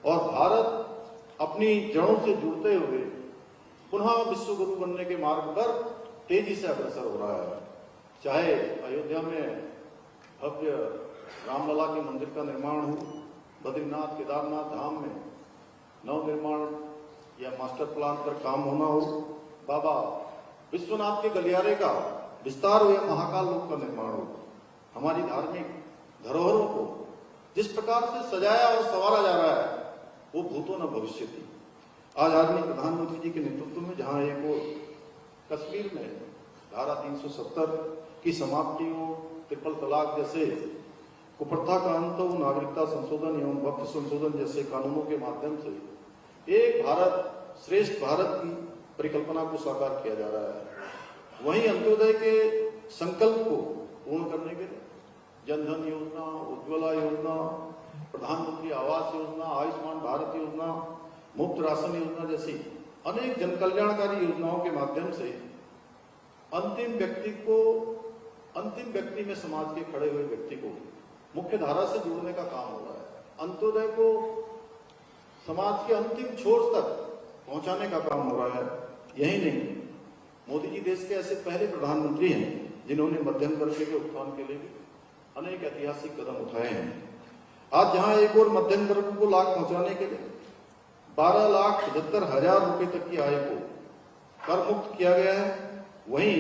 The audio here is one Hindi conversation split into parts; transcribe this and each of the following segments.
और भारत अपनी जड़ों से जुड़ते हुए पुनः विश्व गुरु बनने के मार्ग पर तेजी से अग्रसर हो रहा है। चाहे अयोध्या में भव्य रामलला के मंदिर का निर्माण हो, बद्रीनाथ केदारनाथ धाम में नव निर्माण या मास्टर प्लान पर काम होना हो, बाबा विश्वनाथ के गलियारे का विस्तार हो या महाकाल लोक का निर्माण हो, हमारी धार्मिक धरोहरों को जिस प्रकार से सजाया और संवारा जा रहा है वो भूतो न भविष्य थी। आज आदरणीय प्रधानमंत्री जी के नेतृत्व में जहां एक और कश्मीर में धारा 370 की समाप्ति हो, ट्रिपल तलाक जैसे कुप्रथा का अंत हो, नागरिकता संशोधन एवं वक्फ संशोधन जैसे कानूनों के माध्यम से एक भारत श्रेष्ठ भारत की परिकल्पना को साकार किया जा रहा है। वहीं अंत्योदय के संकल्प को पूर्ण करने के लिए जनधन योजना, उज्ज्वला योजना, प्रधानमंत्री आवास योजना, आयुष्मान भारत योजना, मुफ्त राशन योजना जैसी अनेक जनकल्याणकारी योजनाओं के माध्यम से अंतिम व्यक्ति में समाज के खड़े हुए व्यक्ति को मुख्य धारा से जोड़ने का काम हो रहा है। अंत्योदय को समाज के अंतिम छोर तक पहुंचाने का काम हो रहा है। यही नहीं, मोदी जी देश के ऐसे पहले प्रधानमंत्री हैं जिन्होंने मध्यम वर्ग के उत्थान के लिए भी अनेक ऐतिहासिक कदम उठाए हैं। आज जहां एक और मध्यम वर्ग को लाभ पहुंचाने के लिए 12,75,000 रुपए तक की आय को कर मुक्त किया गया है, वहीं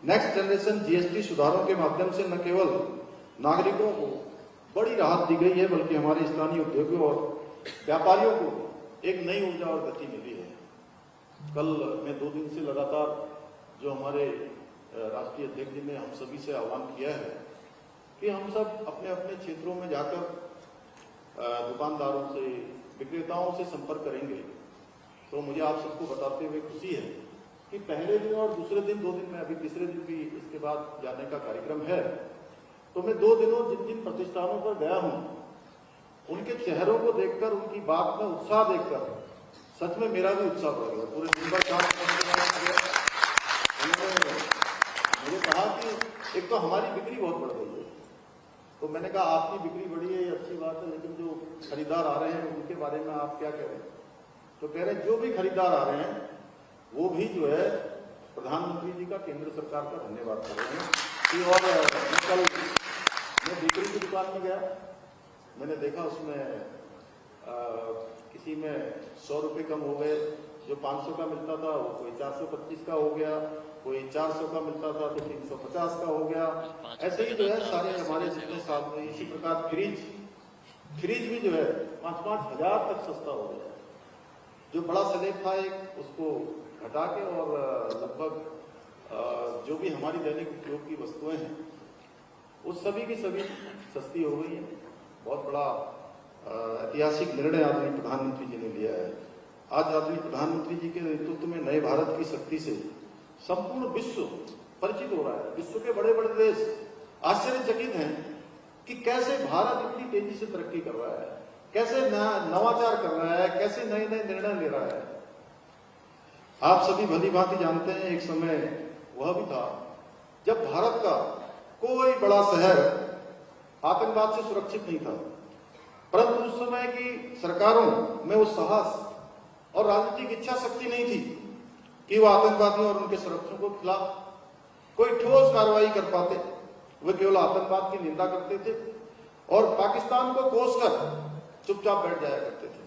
नेक्स्ट जनरेशन जीएसटी सुधारों के माध्यम से न केवल नागरिकों को बड़ी राहत दी गई है बल्कि हमारे स्थानीय उद्योगों और व्यापारियों को एक नई ऊर्जा और गति मिली है। कल मैं 2 दिन से लगातार जो हमारे राष्ट्रीय अध्यक्ष जी ने हम सभी से आह्वान किया है कि हम सब अपने अपने क्षेत्रों में जाकर दुकानदारों से, विक्रेताओं से संपर्क करेंगे। तो मुझे आप सबको बताते हुए खुशी है कि पहले दिन और दूसरे दिन, 2 दिन में, अभी तीसरे दिन भी इसके बाद जाने का कार्यक्रम है। तो मैं 2 दिनों जिन प्रतिष्ठानों पर गया हूं उनके चेहरों को देखकर, उनकी बात में उत्साह देखकर सच में मेरा भी उत्साह बढ़ गया। पूरे दिन भर काम करने के बाद उन्होंने मुझे कहा कि एक तो हमारी बिक्री बहुत बढ़ गई है। तो मैंने कहा आपकी बिक्री बढ़ी है ये अच्छी बात है, लेकिन जो खरीदार आ रहे हैं उनके बारे में आप क्या कह रहे हैं? तो कह रहे हैं जो भी खरीदार आ रहे हैं वो भी जो है प्रधानमंत्री जी का, केंद्र सरकार का धन्यवाद कर रहे हैं कि। और मैं बिक्री की दुकान में गया, मैंने देखा उसमें किसी में 100 रुपये कम हो गए। जो 500 का मिलता था वो कोई 425 का हो गया, कोई 400 का मिलता था तो 350 का हो गया। ऐसे ही जो है सारे हमारे जितने साथ में, इसी प्रकार फ्रिज भी जो है 5-5 हजार तक सस्ता हो गया। जो बड़ा स्लैब था एक, उसको घटा के और लगभग जो भी हमारी दैनिक उपयोग की वस्तुएं हैं उस सभी की सभी सस्ती हो गई है। बहुत बड़ा ऐतिहासिक निर्णय आदरणीय प्रधानमंत्री जी ने लिया है। आज आदरणीय प्रधानमंत्री जी के नेतृत्व में नए भारत की शक्ति से संपूर्ण विश्व परिचित हो रहा है। विश्व के बड़े बड़े देश आश्चर्यचकित हैं कि कैसे भारत इतनी तेजी से तरक्की कर रहा है, कैसे नवाचार कर रहा है, कैसे नए नए निर्णय ले रहा है। आप सभी भली भांति जानते हैं एक समय वह भी था जब भारत का कोई बड़ा शहर आतंकवाद से सुरक्षित नहीं था, परंतु उस समय की सरकारों में वो साहस और राजनीतिक इच्छा शक्ति नहीं थी कि वो आतंकवादियों और उनके संरक्षकों के खिलाफ कोई ठोस कार्रवाई कर पाते। वे केवल आतंकवाद की निंदा करते थे और पाकिस्तान को कोसकर चुपचाप बैठ जाया करते थे।